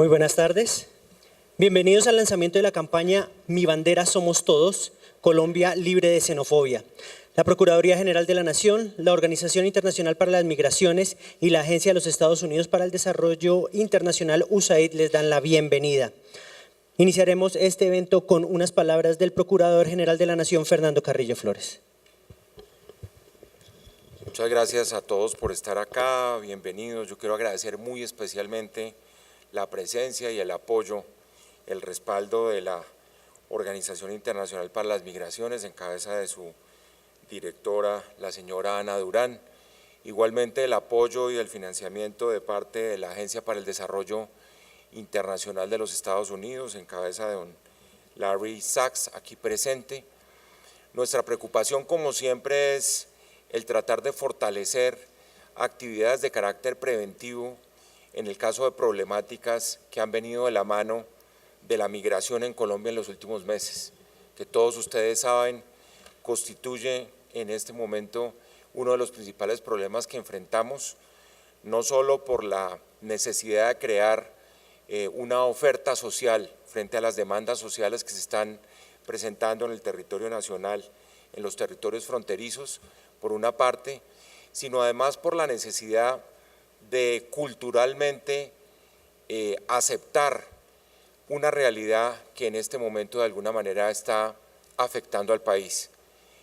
Muy buenas tardes. Bienvenidos al lanzamiento de la campaña Mi bandera somos todos, Colombia libre de xenofobia. La Procuraduría General de la Nación, la Organización Internacional para las Migraciones y la Agencia de los Estados Unidos para el Desarrollo Internacional, USAID, les dan la bienvenida. Iniciaremos este evento con unas palabras del Procurador General de la Nación, Fernando Carrillo Flores. Muchas gracias a todos por estar acá, bienvenidos. Yo quiero agradecer muy especialmente la presencia y el apoyo, el respaldo de la Organización Internacional para las Migraciones en cabeza de su directora, la señora Ana Durán. Igualmente el apoyo y el financiamiento de parte de la Agencia para el Desarrollo Internacional de los Estados Unidos en cabeza de don Larry Sachs, aquí presente. Nuestra preocupación, como siempre, es el tratar de fortalecer actividades de carácter preventivo en el caso de problemáticas que han venido de la mano de la migración en Colombia en los últimos meses, que todos ustedes saben constituye en este momento uno de los principales problemas que enfrentamos, no solo por la necesidad de crear una oferta social frente a las demandas sociales que se están presentando en el territorio nacional, en los territorios fronterizos, por una parte, sino además por la necesidad de culturalmente aceptar una realidad que en este momento de alguna manera está afectando al país.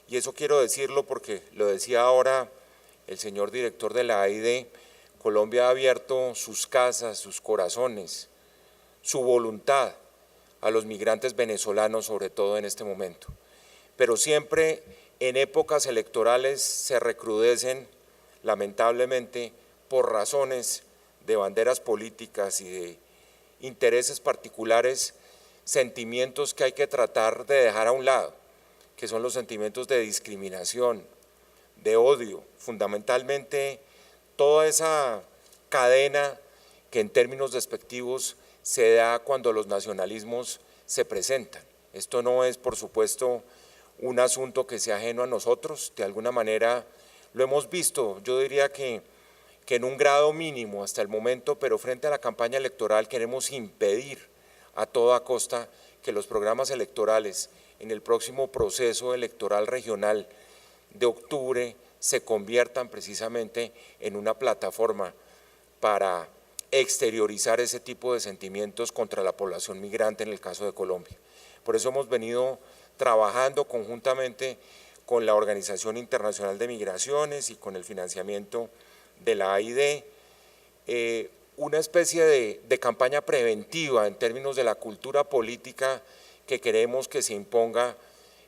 Y eso quiero decirlo porque lo decía ahora el señor director de la AID, Colombia ha abierto sus casas, sus corazones, su voluntad a los migrantes venezolanos, sobre todo en este momento. Pero siempre en épocas electorales se recrudecen, lamentablemente, por razones de banderas políticas y de intereses particulares, sentimientos que hay que tratar de dejar a un lado, que son los sentimientos de discriminación, de odio, fundamentalmente toda esa cadena que en términos despectivos se da cuando los nacionalismos se presentan. Esto no es, por supuesto, un asunto que sea ajeno a nosotros, de alguna manera lo hemos visto, yo diría que en un grado mínimo hasta el momento, pero frente a la campaña electoral queremos impedir a toda costa que los programas electorales en el próximo proceso electoral regional de octubre se conviertan precisamente en una plataforma para exteriorizar ese tipo de sentimientos contra la población migrante en el caso de Colombia. Por eso hemos venido trabajando conjuntamente con la Organización Internacional de Migraciones y con el financiamiento de la AID, una especie de campaña preventiva en términos de la cultura política que queremos que se imponga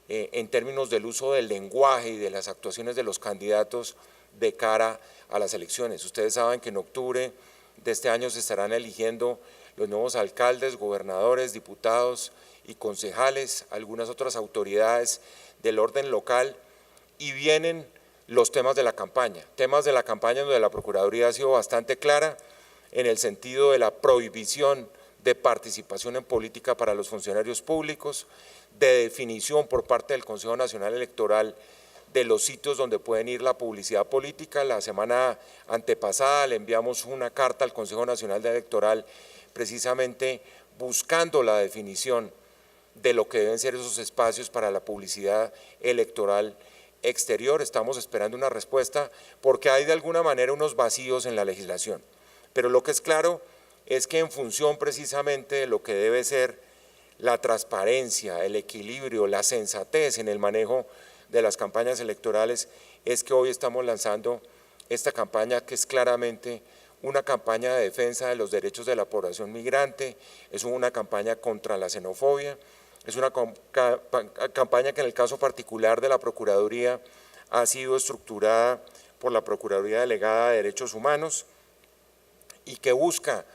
en términos del uso del lenguaje y de las actuaciones de los candidatos de cara a las elecciones. Ustedes saben que en octubre de este año se estarán eligiendo los nuevos alcaldes, gobernadores, diputados y concejales, algunas otras autoridades del orden local, y vienen los temas de la campaña donde la Procuraduría ha sido bastante clara en el sentido de la prohibición de participación en política para los funcionarios públicos, de definición por parte del Consejo Nacional Electoral de los sitios donde pueden ir la publicidad política. La semana antepasada le enviamos una carta al Consejo Nacional Electoral precisamente buscando la definición de lo que deben ser esos espacios para la publicidad electoral exterior. Estamos esperando una respuesta porque hay de alguna manera unos vacíos en la legislación. Pero lo que es claro es que en función precisamente de lo que debe ser la transparencia, el equilibrio, la sensatez en el manejo de las campañas electorales, es que hoy estamos lanzando esta campaña que es claramente una campaña de defensa de los derechos de la población migrante, es una campaña contra la xenofobia, es una campaña que en el caso particular de la Procuraduría ha sido estructurada por la Procuraduría Delegada de Derechos Humanos y que busca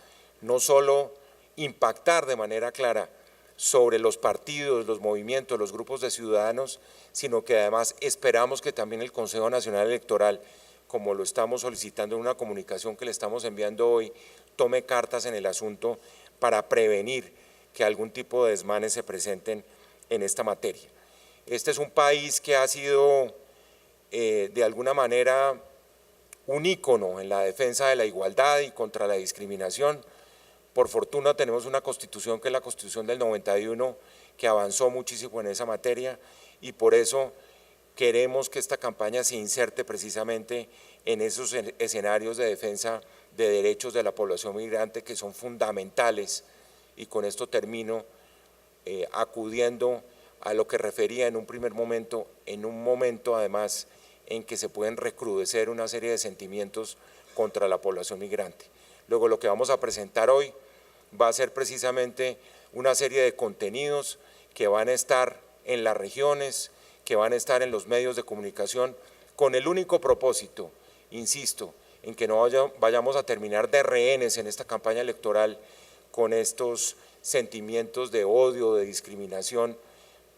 no solo impactar de manera clara sobre los partidos, los movimientos, los grupos de ciudadanos, sino que además esperamos que también el Consejo Nacional Electoral, como lo estamos solicitando en una comunicación que le estamos enviando hoy, tome cartas en el asunto para prevenir que algún tipo de desmanes se presenten en esta materia. Este es un país que ha sido de alguna manera un ícono en la defensa de la igualdad y contra la discriminación, Por fortuna tenemos una constitución que es la Constitución del 91, que avanzó muchísimo en esa materia, y por eso queremos que esta campaña se inserte precisamente en esos escenarios de defensa de derechos de la población migrante que son fundamentales, y con esto termino, acudiendo a lo que refería en un primer momento, además en que se pueden recrudecer una serie de sentimientos contra la población migrante. Luego lo que vamos a presentar hoy va a ser precisamente una serie de contenidos que van a estar en las regiones, que van a estar en los medios de comunicación, con el único propósito, insisto, en que no vayamos a terminar de rehenes en esta campaña electoral con estos sentimientos de odio, de discriminación,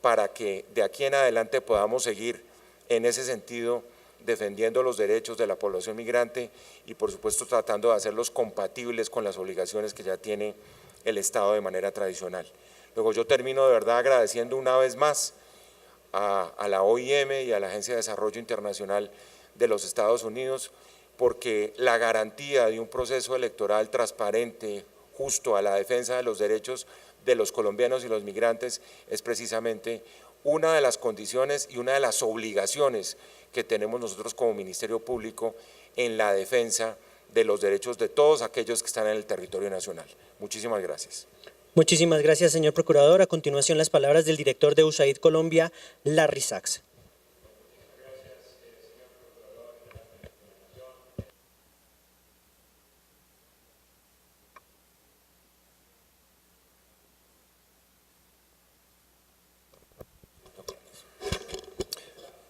para que de aquí en adelante podamos seguir en ese sentido defendiendo los derechos de la población migrante y por supuesto tratando de hacerlos compatibles con las obligaciones que ya tiene el Estado de manera tradicional. Luego yo termino de verdad agradeciendo una vez más a la OIM y a la Agencia de Desarrollo Internacional de los Estados Unidos, porque la garantía de un proceso electoral transparente, justo, a la defensa de los derechos de los colombianos y los migrantes es precisamente una de las condiciones y una de las obligaciones que tenemos nosotros como Ministerio Público en la defensa de los derechos de todos aquellos que están en el territorio nacional. Muchísimas gracias. Muchísimas gracias, señor procurador. A continuación, las palabras del director de USAID Colombia, Larry Sachs.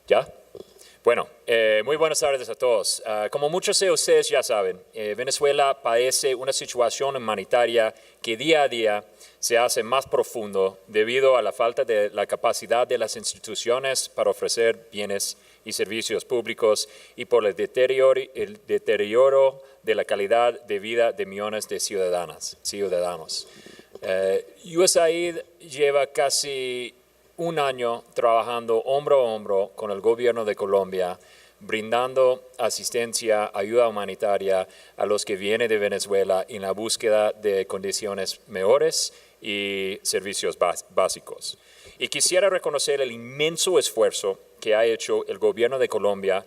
¿Ya? Bueno, muy buenas tardes a todos. Como muchos de ustedes ya saben, Venezuela padece una situación humanitaria que día a día se hace más profundo debido a la falta de la capacidad de las instituciones para ofrecer bienes y servicios públicos y por el deterioro de la calidad de vida de millones de ciudadanos. USAID lleva casi un año trabajando hombro a hombro con el gobierno de Colombia, brindando asistencia, ayuda humanitaria a los que vienen de Venezuela en la búsqueda de condiciones mejores y servicios básicos. Y quisiera reconocer el inmenso esfuerzo que ha hecho el gobierno de Colombia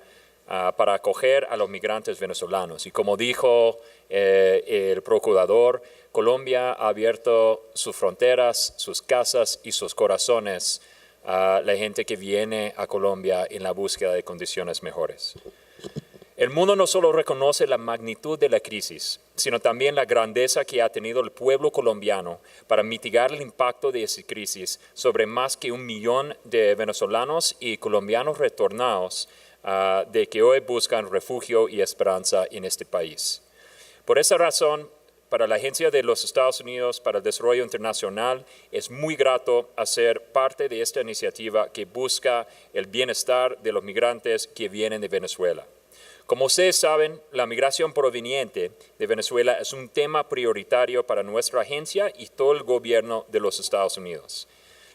para acoger a los migrantes venezolanos. Y como dijo el procurador, Colombia ha abierto sus fronteras, sus casas y sus corazones a la gente que viene a Colombia en la búsqueda de condiciones mejores. El mundo no solo reconoce la magnitud de la crisis, sino también la grandeza que ha tenido el pueblo colombiano para mitigar el impacto de esa crisis sobre más que 1 millón de venezolanos y colombianos retornados de que hoy buscan refugio y esperanza en este país. Por esa razón, para la Agencia de los Estados Unidos para el Desarrollo Internacional es muy grato hacer parte de esta iniciativa que busca el bienestar de los migrantes que vienen de Venezuela. Como ustedes saben, la migración proveniente de Venezuela es un tema prioritario para nuestra agencia y todo el gobierno de los Estados Unidos.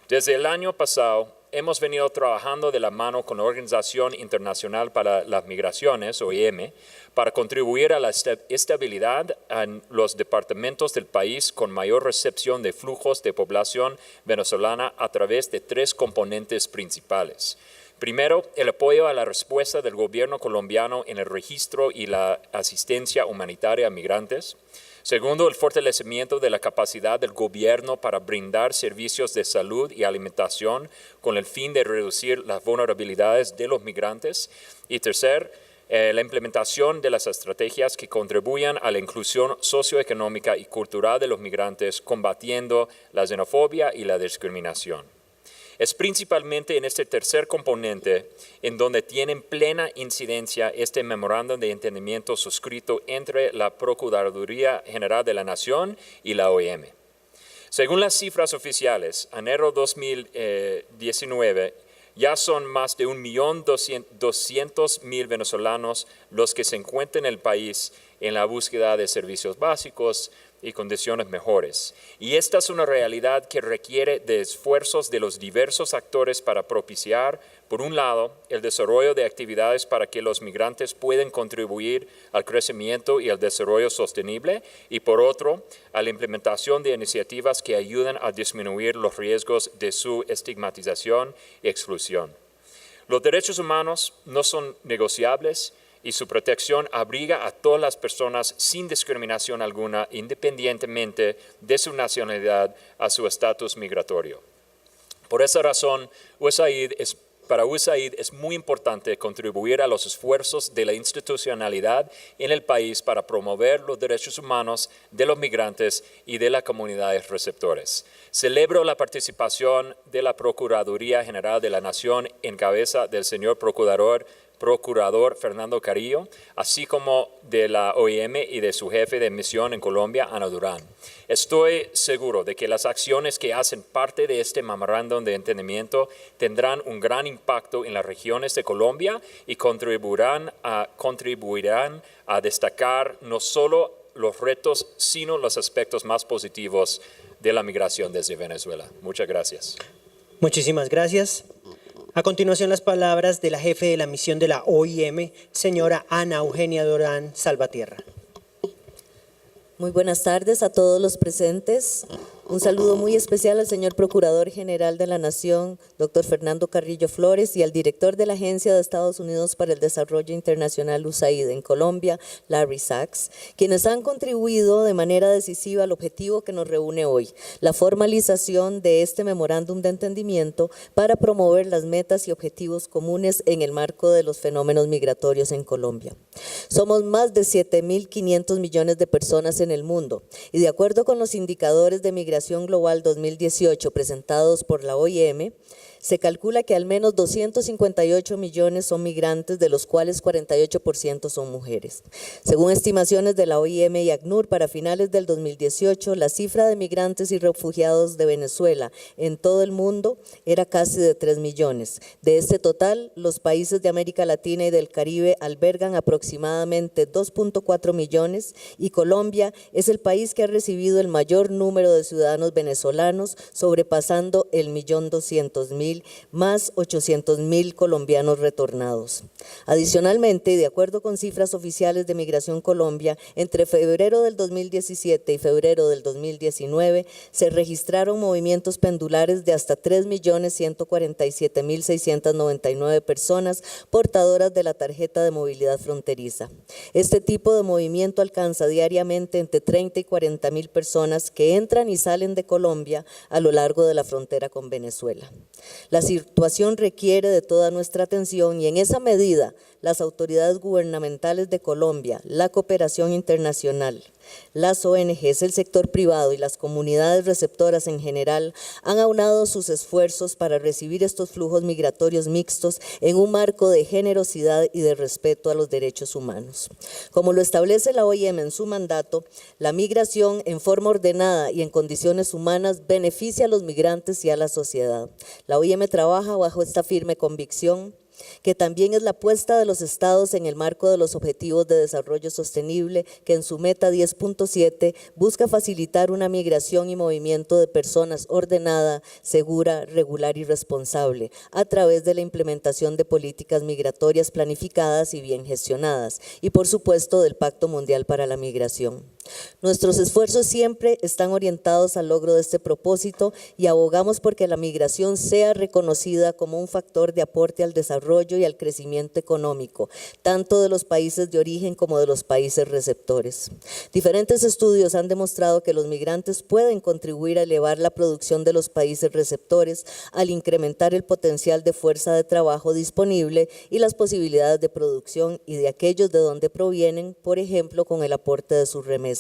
Desde el año pasado, hemos venido trabajando de la mano con la Organización Internacional para las Migraciones, OIM, para contribuir a la estabilidad en los departamentos del país con mayor recepción de flujos de población venezolana a través de 3 componentes principales. Primero, el apoyo a la respuesta del gobierno colombiano en el registro y la asistencia humanitaria a migrantes. Segundo, el fortalecimiento de la capacidad del gobierno para brindar servicios de salud y alimentación con el fin de reducir las vulnerabilidades de los migrantes. Y tercer, la implementación de las estrategias que contribuyan a la inclusión socioeconómica y cultural de los migrantes, combatiendo la xenofobia y la discriminación. Es principalmente en este tercer componente en donde tiene plena incidencia este memorándum de entendimiento suscrito entre la Procuraduría General de la Nación y la OIM. Según las cifras oficiales, en enero 2019 ya son más de 1.200.000 venezolanos los que se encuentran en el país en la búsqueda de servicios básicos, y condiciones mejores. Y esta es una realidad que requiere de esfuerzos de los diversos actores para propiciar, por un lado, el desarrollo de actividades para que los migrantes puedan contribuir al crecimiento y al desarrollo sostenible, y por otro, a la implementación de iniciativas que ayuden a disminuir los riesgos de su estigmatización y exclusión. Los derechos humanos no son negociables y su protección abriga a todas las personas sin discriminación alguna, independientemente de su nacionalidad a su estatus migratorio. Por esa razón, para USAID es muy importante contribuir a los esfuerzos de la institucionalidad en el país para promover los derechos humanos de los migrantes y de las comunidades receptores. Celebro la participación de la Procuraduría General de la Nación en cabeza del señor Procurador Fernando Carrillo, así como de la OIM y de su jefe de misión en Colombia, Ana Durán. Estoy seguro de que las acciones que hacen parte de este memorándum de entendimiento tendrán un gran impacto en las regiones de Colombia y contribuirán a destacar no solo los retos, sino los aspectos más positivos de la migración desde Venezuela. Muchas gracias. Muchísimas gracias. A continuación, las palabras de la jefe de la misión de la OIM, señora Ana Eugenia Durán Salvatierra. Muy buenas tardes a todos los presentes. Un saludo muy especial al señor Procurador General de la Nación, doctor Fernando Carrillo Flores, y al director de la Agencia de Estados Unidos para el Desarrollo Internacional USAID en Colombia, Larry Sachs, quienes han contribuido de manera decisiva al objetivo que nos reúne hoy, la formalización de este memorándum de entendimiento para promover las metas y objetivos comunes en el marco de los fenómenos migratorios en Colombia. Somos más de 7.500 millones de personas en el mundo y de acuerdo con los indicadores de migración global 2018 presentados por la OIM, se calcula que al menos 258 millones son migrantes, de los cuales 48% son mujeres. Según estimaciones de la OIM y ACNUR, para finales del 2018, la cifra de migrantes y refugiados de Venezuela en todo el mundo era casi de 3 millones. De este total, los países de América Latina y del Caribe albergan aproximadamente 2.4 millones y Colombia es el país que ha recibido el mayor número de ciudadanos venezolanos, sobrepasando el 1.200.000, más 800.000 colombianos retornados. Adicionalmente, de acuerdo con cifras oficiales de Migración Colombia, entre febrero del 2017 y febrero del 2019 se registraron movimientos pendulares de hasta 3.147.699 personas portadoras de la tarjeta de movilidad fronteriza. Este tipo de movimiento alcanza diariamente entre 30 y 40.000 personas que entran y salen de Colombia a lo largo de la frontera con Venezuela. La situación requiere de toda nuestra atención y en esa medida las autoridades gubernamentales de Colombia, la cooperación internacional, las ONGs, el sector privado y las comunidades receptoras en general han aunado sus esfuerzos para recibir estos flujos migratorios mixtos en un marco de generosidad y de respeto a los derechos humanos. Como lo establece la OIM en su mandato, la migración en forma ordenada y en condiciones humanas beneficia a los migrantes y a la sociedad. La OIM trabaja bajo esta firme convicción que también es la apuesta de los estados en el marco de los Objetivos de Desarrollo Sostenible, que en su meta 10.7 busca facilitar una migración y movimiento de personas ordenada, segura, regular y responsable, a través de la implementación de políticas migratorias planificadas y bien gestionadas, y por supuesto del Pacto Mundial para la Migración. Nuestros esfuerzos siempre están orientados al logro de este propósito y abogamos porque la migración sea reconocida como un factor de aporte al desarrollo y al crecimiento económico, tanto de los países de origen como de los países receptores. Diferentes estudios han demostrado que los migrantes pueden contribuir a elevar la producción de los países receptores al incrementar el potencial de fuerza de trabajo disponible y las posibilidades de producción y de aquellos de donde provienen, por ejemplo, con el aporte de sus remesas.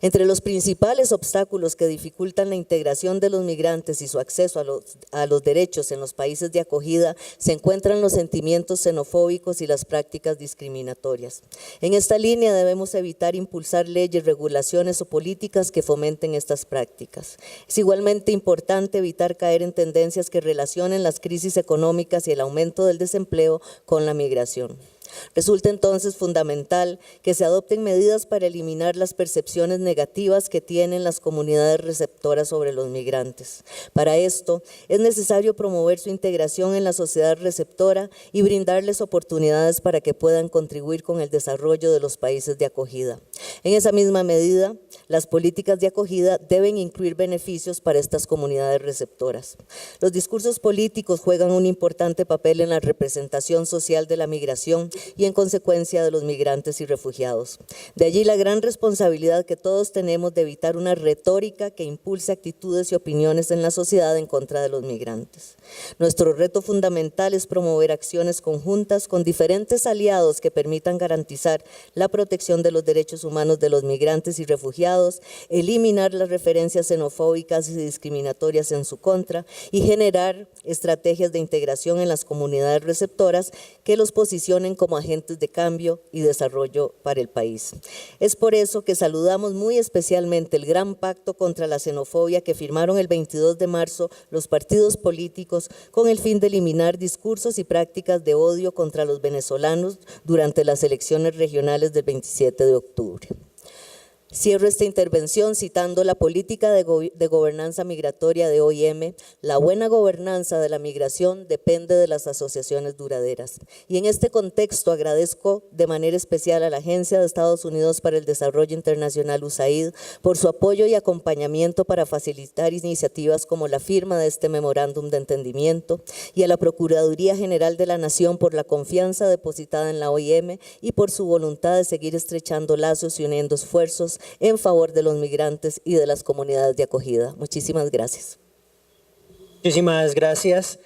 Entre los principales obstáculos que dificultan la integración de los migrantes y su acceso a los derechos en los países de acogida se encuentran los sentimientos xenofóbicos y las prácticas discriminatorias. En esta línea debemos evitar impulsar leyes, regulaciones o políticas que fomenten estas prácticas. Es igualmente importante evitar caer en tendencias que relacionen las crisis económicas y el aumento del desempleo con la migración. Resulta entonces fundamental que se adopten medidas para eliminar las percepciones negativas que tienen las comunidades receptoras sobre los migrantes. Para esto es necesario promover su integración en la sociedad receptora y brindarles oportunidades para que puedan contribuir con el desarrollo de los países de acogida. En esa misma medida, las políticas de acogida deben incluir beneficios para estas comunidades receptoras. Los discursos políticos juegan un importante papel en la representación social de la migración y en consecuencia de los migrantes y refugiados. De allí la gran responsabilidad que todos tenemos de evitar una retórica que impulse actitudes y opiniones en la sociedad en contra de los migrantes. Nuestro reto fundamental es promover acciones conjuntas con diferentes aliados que permitan garantizar la protección de los derechos humanos de los migrantes y refugiados, eliminar las referencias xenofóbicas y discriminatorias en su contra y generar estrategias de integración en las comunidades receptoras que los posicionen como agentes de cambio y desarrollo para el país. Es por eso que saludamos muy especialmente el gran pacto contra la xenofobia que firmaron el 22 de marzo los partidos políticos con el fin de eliminar discursos y prácticas de odio contra los venezolanos durante las elecciones regionales del 27 de octubre. Cierro esta intervención citando la política de gobernanza migratoria de OIM. La buena gobernanza de la migración depende de las asociaciones duraderas. Y en este contexto agradezco de manera especial a la Agencia de Estados Unidos para el Desarrollo Internacional, USAID, por su apoyo y acompañamiento para facilitar iniciativas como la firma de este memorándum de entendimiento, y a la Procuraduría General de la Nación por la confianza depositada en la OIM y por su voluntad de seguir estrechando lazos y uniendo esfuerzos en favor de los migrantes y de las comunidades de acogida. Muchísimas gracias. Muchísimas gracias.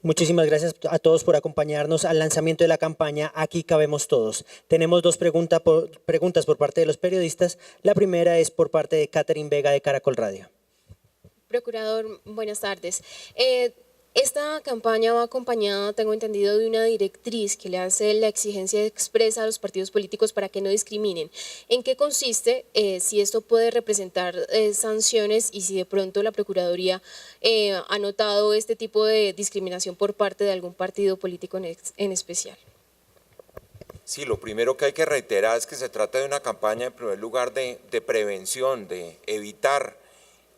Muchísimas gracias a todos por acompañarnos al lanzamiento de la campaña Aquí cabemos todos. Tenemos dos preguntas por parte de los periodistas. La primera es por parte de Catherine Vega de Caracol Radio. Procurador, buenas tardes. Esta campaña va acompañada, tengo entendido, de una directriz que le hace la exigencia expresa a los partidos políticos para que no discriminen. ¿En qué consiste? Si esto puede representar sanciones y si de pronto la Procuraduría ha notado este tipo de discriminación por parte de algún partido político en especial. Sí, lo primero que hay que reiterar es que se trata de una campaña, en primer lugar, de prevención, de evitar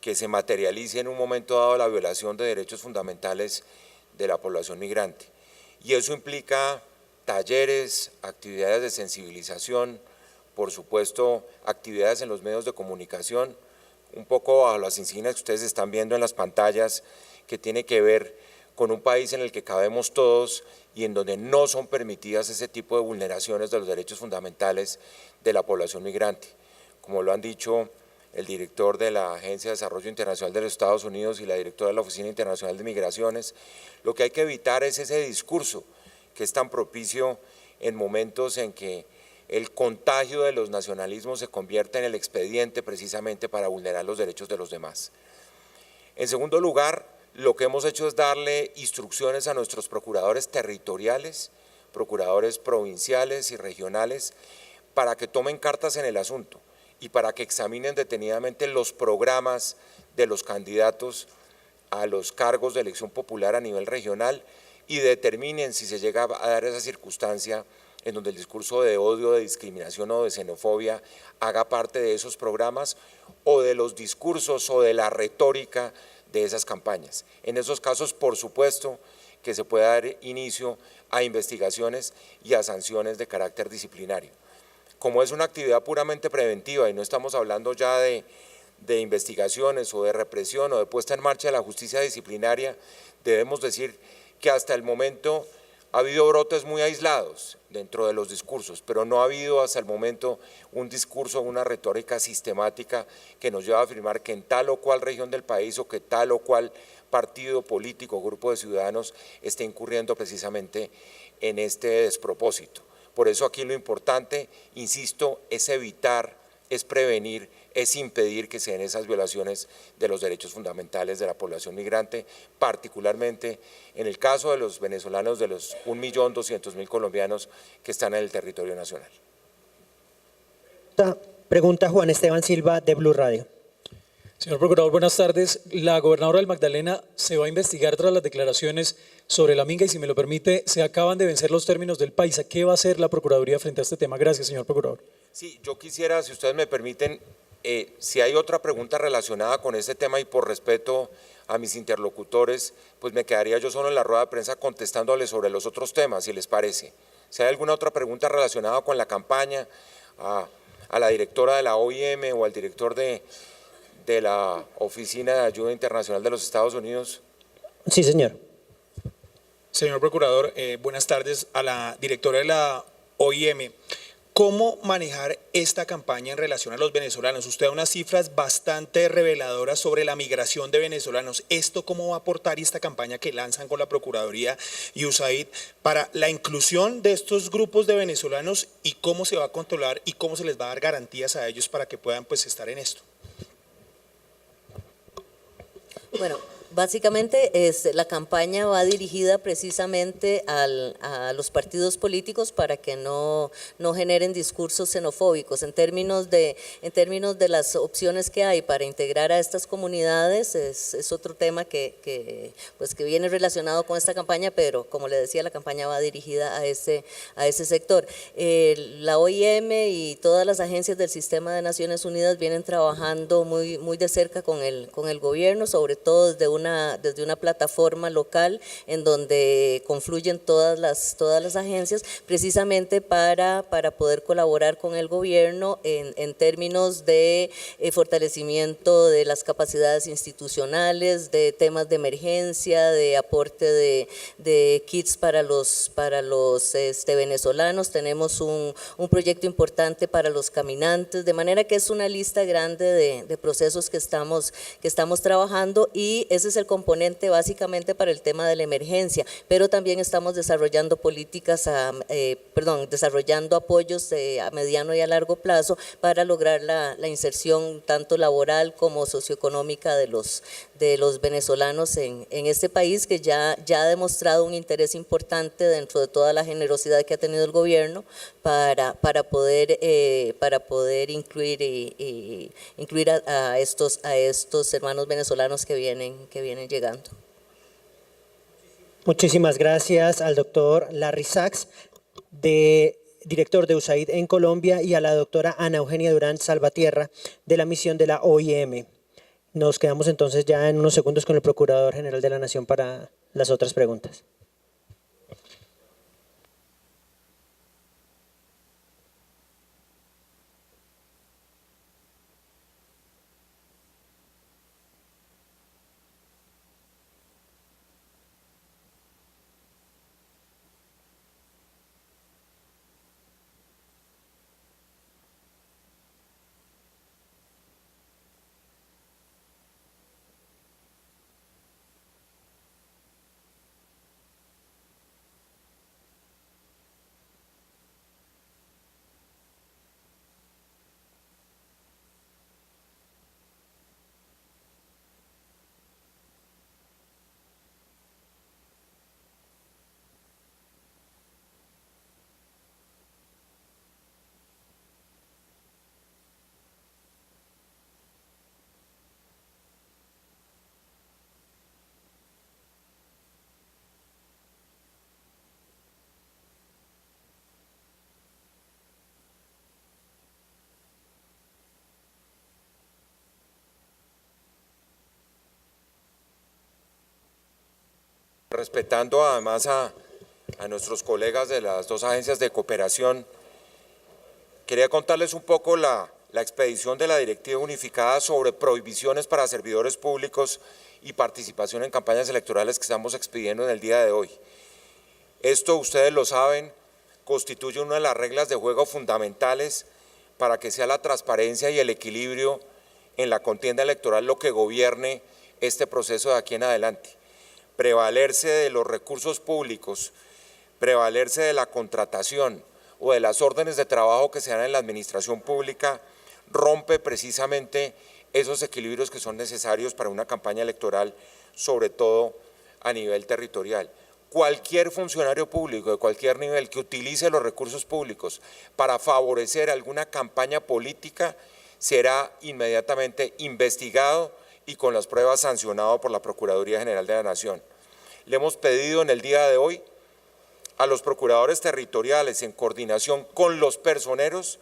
que se materialice en un momento dado la violación de derechos fundamentales de la población migrante. Y eso implica talleres, actividades de sensibilización, por supuesto, actividades en los medios de comunicación, un poco a las insignias que ustedes están viendo en las pantallas, que tiene que ver con un país en el que cabemos todos y en donde no son permitidas ese tipo de vulneraciones de los derechos fundamentales de la población migrante. Como lo han dicho el director de la Agencia de Desarrollo Internacional de los Estados Unidos y la directora de la Oficina Internacional de Migraciones, lo que hay que evitar es ese discurso que es tan propicio en momentos en que el contagio de los nacionalismos se convierte en el expediente precisamente para vulnerar los derechos de los demás. En segundo lugar, lo que hemos hecho es darle instrucciones a nuestros procuradores territoriales, procuradores provinciales y regionales, para que tomen cartas en el asunto y para que examinen detenidamente los programas de los candidatos a los cargos de elección popular a nivel regional y determinen si se llega a dar esa circunstancia en donde el discurso de odio, de discriminación o de xenofobia haga parte de esos programas o de los discursos o de la retórica de esas campañas. En esos casos, por supuesto, que se pueda dar inicio a investigaciones y a sanciones de carácter disciplinario. Como es una actividad puramente preventiva y no estamos hablando ya de investigaciones o de represión o de puesta en marcha de la justicia disciplinaria, debemos decir que hasta el momento ha habido brotes muy aislados dentro de los discursos, pero no ha habido hasta el momento un discurso, una retórica sistemática que nos lleva a afirmar que en tal o cual región del país o que tal o cual partido político o grupo de ciudadanos esté incurriendo precisamente en este despropósito. Por eso aquí lo importante, insisto, es evitar, es prevenir, es impedir que se den esas violaciones de los derechos fundamentales de la población migrante, particularmente en el caso de los venezolanos, de los 1.200.000 colombianos que están en el territorio nacional. Pregunta Juan Esteban Silva de Blue Radio. Señor Procurador, buenas tardes. La gobernadora del Magdalena se va a investigar tras las declaraciones sobre la minga y, si me lo permite, se acaban de vencer los términos del Paisa. ¿Qué va a hacer la Procuraduría frente a este tema? Gracias, señor Procurador. Sí, yo quisiera, si ustedes me permiten, si hay otra pregunta relacionada con este tema y por respeto a mis interlocutores, pues me quedaría yo solo en la rueda de prensa contestándoles sobre los otros temas, si les parece. Si hay alguna otra pregunta relacionada con la campaña, a la directora de la OIM o al director de la Oficina de Ayuda Internacional de los Estados Unidos. Sí, señor. Señor Procurador, buenas tardes a la directora de la OIM. ¿Cómo manejar esta campaña en relación a los venezolanos? Usted da unas cifras bastante reveladoras sobre la migración de venezolanos. ¿Esto cómo va a aportar esta campaña que lanzan con la Procuraduría y USAID para la inclusión de estos grupos de venezolanos y cómo se va a controlar y cómo se les va a dar garantías a ellos para que puedan pues estar en esto? Bueno, básicamente la campaña va dirigida precisamente a los partidos políticos para que no generen discursos xenofóbicos. En términos de las opciones que hay para integrar a estas comunidades, es otro tema que viene relacionado con esta campaña, pero como le decía, la campaña va dirigida a ese sector. La OIM y todas las agencias del sistema de Naciones Unidas vienen trabajando muy de cerca con el gobierno, sobre todo desde una plataforma local en donde confluyen todas las agencias, precisamente para poder colaborar con el gobierno en términos de fortalecimiento de las capacidades institucionales, de temas de emergencia, de aporte de kits para los venezolanos. Tenemos un proyecto importante para los caminantes, de manera que es una lista grande de procesos que estamos trabajando, y ese es el componente básicamente para el tema de la emergencia, pero también estamos desarrollando desarrollando apoyos a mediano y a largo plazo para lograr la inserción tanto laboral como socioeconómica de los venezolanos en este país, que ya ha demostrado un interés importante dentro de toda la generosidad que ha tenido el gobierno para poder incluir a estos hermanos venezolanos que vienen llegando. Muchísimas gracias al doctor Larry Sachs, director de USAID en Colombia, y a la doctora Ana Eugenia Durán Salvatierra, de la misión de la OIM. Nos quedamos entonces ya en unos segundos con el Procurador General de la Nación para las otras preguntas. Respetando además a nuestros colegas de las dos agencias de cooperación, quería contarles un poco la expedición de la Directiva Unificada sobre prohibiciones para servidores públicos y participación en campañas electorales que estamos expidiendo en el día de hoy. Esto, ustedes lo saben, constituye una de las reglas de juego fundamentales para que sea la transparencia y el equilibrio en la contienda electoral lo que gobierne este proceso de aquí en adelante. Prevalerse de los recursos públicos, prevalerse de la contratación o de las órdenes de trabajo que se dan en la administración pública, rompe precisamente esos equilibrios que son necesarios para una campaña electoral, sobre todo a nivel territorial. Cualquier funcionario público de cualquier nivel que utilice los recursos públicos para favorecer alguna campaña política será inmediatamente investigado y con las pruebas sancionado por la Procuraduría General de la Nación. Le hemos pedido en el día de hoy a los procuradores territoriales, en coordinación con los personeros,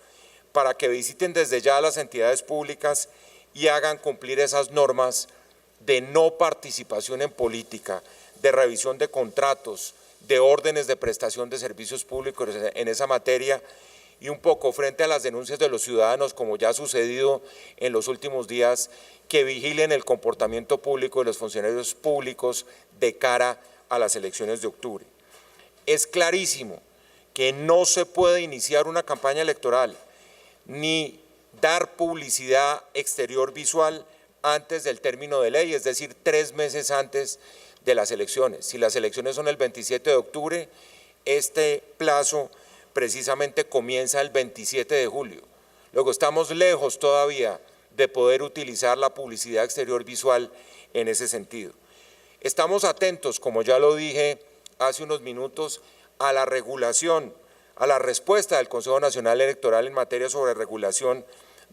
para que visiten desde ya las entidades públicas y hagan cumplir esas normas de no participación en política, de revisión de contratos, de órdenes de prestación de servicios públicos en esa materia, y un poco frente a las denuncias de los ciudadanos, como ya ha sucedido en los últimos días, que vigilen el comportamiento público de los funcionarios públicos de cara a las elecciones de octubre. Es clarísimo que no se puede iniciar una campaña electoral ni dar publicidad exterior visual antes del término de ley, es decir, 3 meses antes de las elecciones. Si las elecciones son el 27 de octubre, este plazo precisamente comienza el 27 de julio. Luego estamos lejos todavía de poder utilizar la publicidad exterior visual en ese sentido. Estamos atentos, como ya lo dije hace unos minutos, a la regulación, a la respuesta del Consejo Nacional Electoral en materia sobre regulación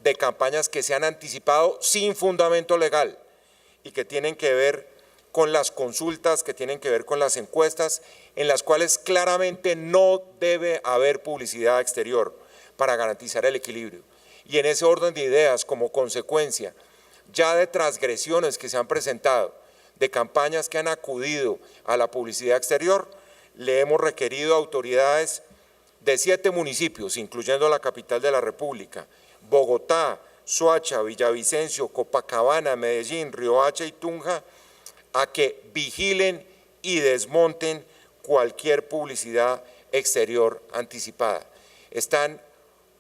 de campañas que se han anticipado sin fundamento legal y que tienen que ver con las consultas, que tienen que ver con las encuestas, en las cuales claramente no debe haber publicidad exterior para garantizar el equilibrio. Y en ese orden de ideas, como consecuencia ya de transgresiones que se han presentado, de campañas que han acudido a la publicidad exterior, le hemos requerido a autoridades de 7 municipios, incluyendo la capital de la República, Bogotá, Soacha, Villavicencio, Copacabana, Medellín, Riohacha y Tunja, a que vigilen y desmonten cualquier publicidad exterior anticipada. Están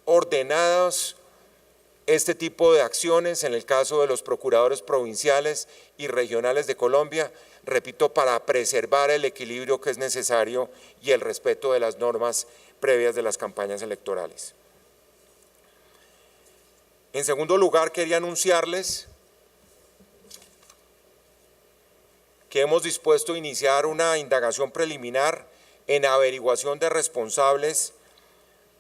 ordenados este tipo de acciones en el caso de los procuradores provinciales y regionales de Colombia, repito, para preservar el equilibrio que es necesario y el respeto de las normas previas de las campañas electorales. En segundo lugar, quería anunciarles que hemos dispuesto a iniciar una indagación preliminar en averiguación de responsables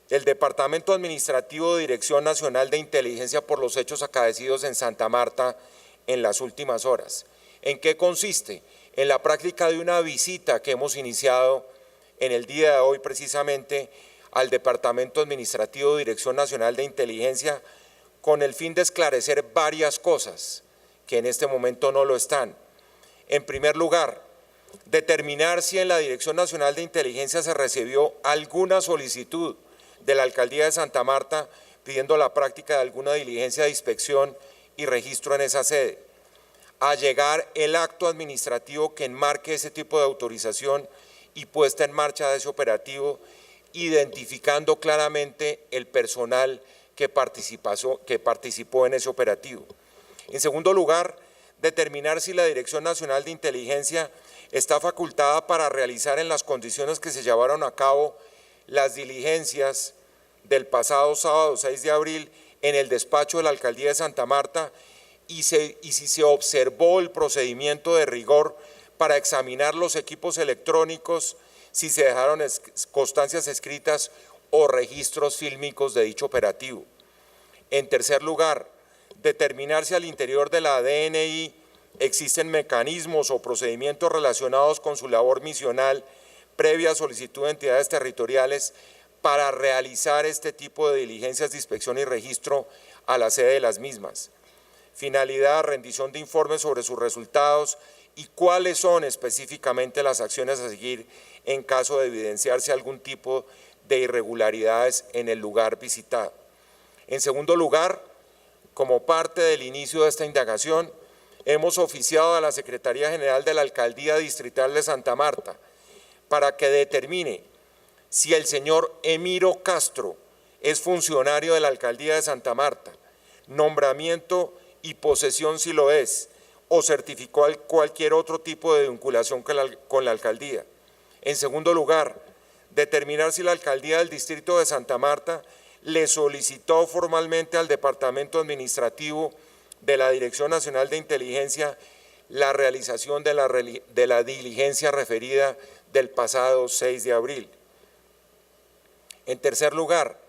del Departamento Administrativo de Dirección Nacional de Inteligencia por los hechos acaecidos en Santa Marta en las últimas horas. ¿En qué consiste? En la práctica de una visita que hemos iniciado en el día de hoy precisamente al Departamento Administrativo de Dirección Nacional de Inteligencia con el fin de esclarecer varias cosas que en este momento no lo están. En primer lugar, determinar si en la Dirección Nacional de Inteligencia se recibió alguna solicitud de la Alcaldía de Santa Marta pidiendo la práctica de alguna diligencia de inspección y registro en esa sede. Allegar el acto administrativo que enmarque ese tipo de autorización y puesta en marcha de ese operativo, identificando claramente el personal que participó en ese operativo. En segundo lugar, determinar si la Dirección Nacional de Inteligencia está facultada para realizar en las condiciones que se llevaron a cabo las diligencias del pasado sábado 6 de abril en el despacho de la Alcaldía de Santa Marta y si se observó el procedimiento de rigor para examinar los equipos electrónicos, si se dejaron constancias escritas o registros fílmicos de dicho operativo. En tercer lugar, determinar si al interior de la DNI existen mecanismos o procedimientos relacionados con su labor misional previa solicitud de entidades territoriales para realizar este tipo de diligencias de inspección y registro a la sede de las mismas. Finalidad, rendición de informes sobre sus resultados y cuáles son específicamente las acciones a seguir en caso de evidenciarse algún tipo de irregularidades en el lugar visitado. En segundo lugar, como parte del inicio de esta indagación, hemos oficiado a la Secretaría General de la Alcaldía Distrital de Santa Marta para que determine si el señor Emiro Castro es funcionario de la Alcaldía de Santa Marta, nombramiento y posesión si lo es, o certificó cualquier otro tipo de vinculación con la Alcaldía. En segundo lugar, determinar si la Alcaldía del Distrito de Santa Marta le solicitó formalmente al Departamento Administrativo de la Dirección Nacional de Inteligencia la realización de la diligencia referida del pasado 6 de abril. En tercer lugar,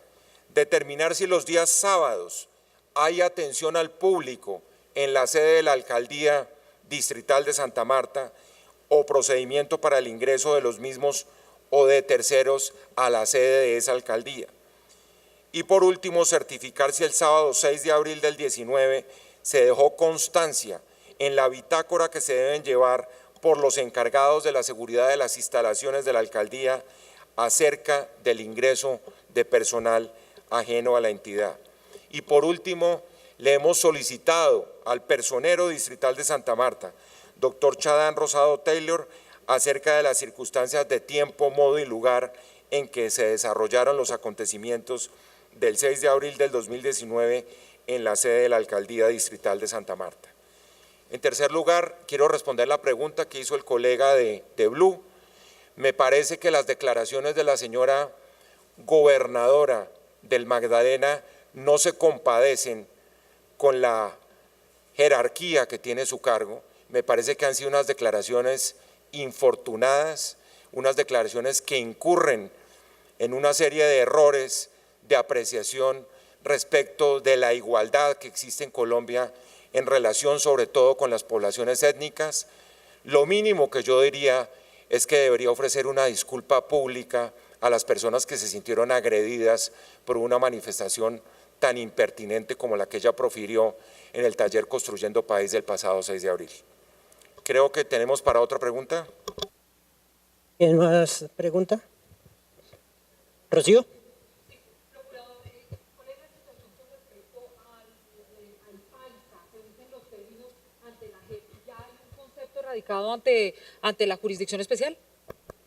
determinar si los días sábados hay atención al público en la sede de la Alcaldía Distrital de Santa Marta o procedimiento para el ingreso de los mismos o de terceros a la sede de esa alcaldía. Y por último, certificar si el sábado 6 de abril del 19 se dejó constancia en la bitácora que se deben llevar por los encargados de la seguridad de las instalaciones de la alcaldía acerca del ingreso de personal ajeno a la entidad. Y por último, le hemos solicitado al personero distrital de Santa Marta, doctor Chadán Rosado Taylor, acerca de las circunstancias de tiempo, modo y lugar en que se desarrollaron los acontecimientos del 6 de abril del 2019 en la sede de la Alcaldía Distrital de Santa Marta. En tercer lugar, quiero responder la pregunta que hizo el colega de Blue. Me parece que las declaraciones de la señora gobernadora del Magdalena no se compadecen con la jerarquía que tiene su cargo. Me parece que han sido unas declaraciones infortunadas, unas declaraciones que incurren en una serie de errores de apreciación respecto de la igualdad que existe en Colombia en relación sobre todo con las poblaciones étnicas. Lo mínimo que yo diría es que debería ofrecer una disculpa pública a las personas que se sintieron agredidas por una manifestación tan impertinente como la que ella profirió en el taller Construyendo País del pasado 6 de abril. Creo que tenemos para otra pregunta. ¿Quién más pregunta? ¿Rocío? Radicado ante la jurisdicción especial?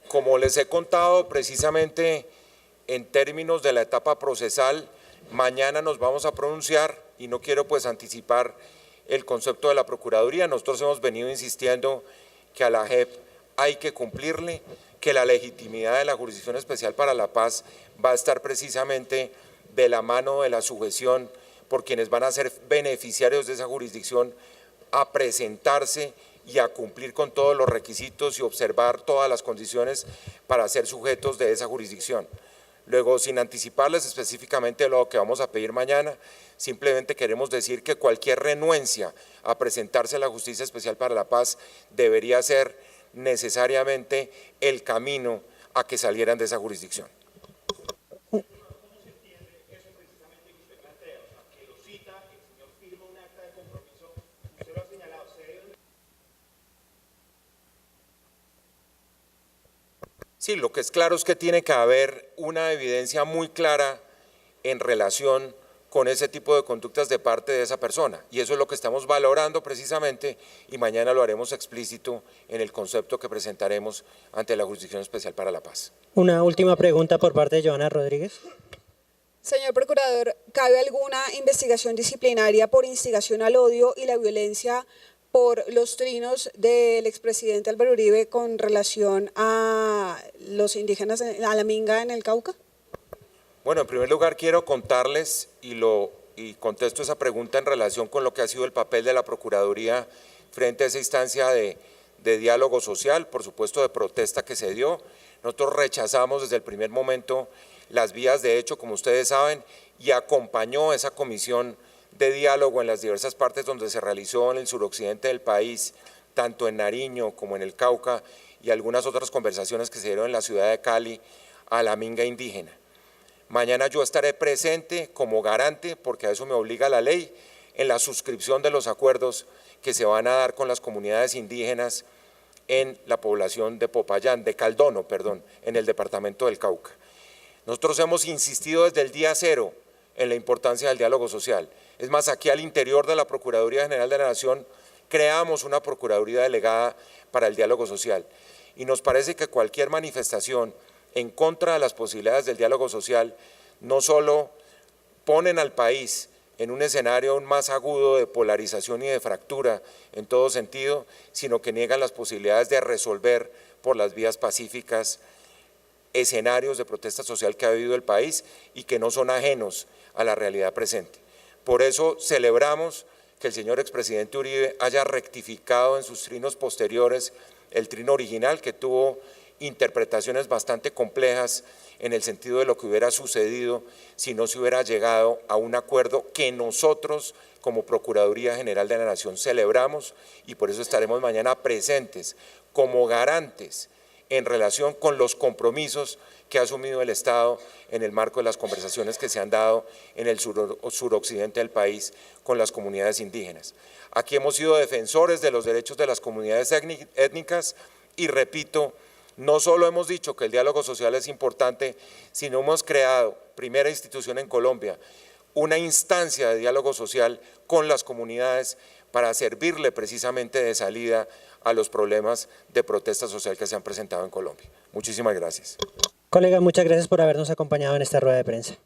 Como les he contado, precisamente en términos de la etapa procesal, mañana nos vamos a pronunciar y no quiero pues anticipar el concepto de la Procuraduría. Nosotros hemos venido insistiendo que a la JEP hay que cumplirle, que la legitimidad de la Jurisdicción Especial para la Paz va a estar precisamente de la mano de la sujeción por quienes van a ser beneficiarios de esa jurisdicción a presentarse y a cumplir con todos los requisitos y observar todas las condiciones para ser sujetos de esa jurisdicción. Luego, sin anticiparles específicamente lo que vamos a pedir mañana, simplemente queremos decir que cualquier renuencia a presentarse a la Justicia Especial para la Paz debería ser necesariamente el camino a que salieran de esa jurisdicción. Sí, lo que es claro es que tiene que haber una evidencia muy clara en relación con ese tipo de conductas de parte de esa persona. Y eso es lo que estamos valorando precisamente y mañana lo haremos explícito en el concepto que presentaremos ante la Jurisdicción Especial para la Paz. Una última pregunta por parte de Joana Rodríguez. Señor Procurador, ¿cabe alguna investigación disciplinaria por instigación al odio y la violencia por los trinos del expresidente Álvaro Uribe con relación a los indígenas, a la Minga en el Cauca? Bueno, en primer lugar quiero contarles y contesto esa pregunta en relación con lo que ha sido el papel de la Procuraduría frente a esa instancia de diálogo social, por supuesto de protesta que se dio. Nosotros rechazamos desde el primer momento las vías de hecho, como ustedes saben, y acompañó esa comisión de diálogo en las diversas partes donde se realizó en el suroccidente del país, tanto en Nariño como en el Cauca, y algunas otras conversaciones que se dieron en la ciudad de Cali a la Minga indígena. Mañana yo estaré presente como garante, porque a eso me obliga la ley, en la suscripción de los acuerdos que se van a dar con las comunidades indígenas en la población de Popayán, de Caldono, perdón, en el departamento del Cauca. Nosotros hemos insistido desde el día cero en la importancia del diálogo social. Es más, aquí al interior de la Procuraduría General de la Nación creamos una Procuraduría delegada para el diálogo social y nos parece que cualquier manifestación en contra de las posibilidades del diálogo social no solo ponen al país en un escenario aún más agudo de polarización y de fractura en todo sentido, sino que niegan las posibilidades de resolver por las vías pacíficas escenarios de protesta social que ha vivido el país y que no son ajenos a la realidad presente. Por eso celebramos que el señor expresidente Uribe haya rectificado en sus trinos posteriores el trino original que tuvo interpretaciones bastante complejas en el sentido de lo que hubiera sucedido si no se hubiera llegado a un acuerdo que nosotros como Procuraduría General de la Nación celebramos, y por eso estaremos mañana presentes como garantes en relación con los compromisos que ha asumido el Estado en el marco de las conversaciones que se han dado en el suroccidente del país con las comunidades indígenas. Aquí hemos sido defensores de los derechos de las comunidades étnicas y repito, no solo hemos dicho que el diálogo social es importante, sino hemos creado, primera institución en Colombia, una instancia de diálogo social con las comunidades para servirle precisamente de salida a los problemas de protesta social que se han presentado en Colombia. Muchísimas gracias. Colega, muchas gracias por habernos acompañado en esta rueda de prensa.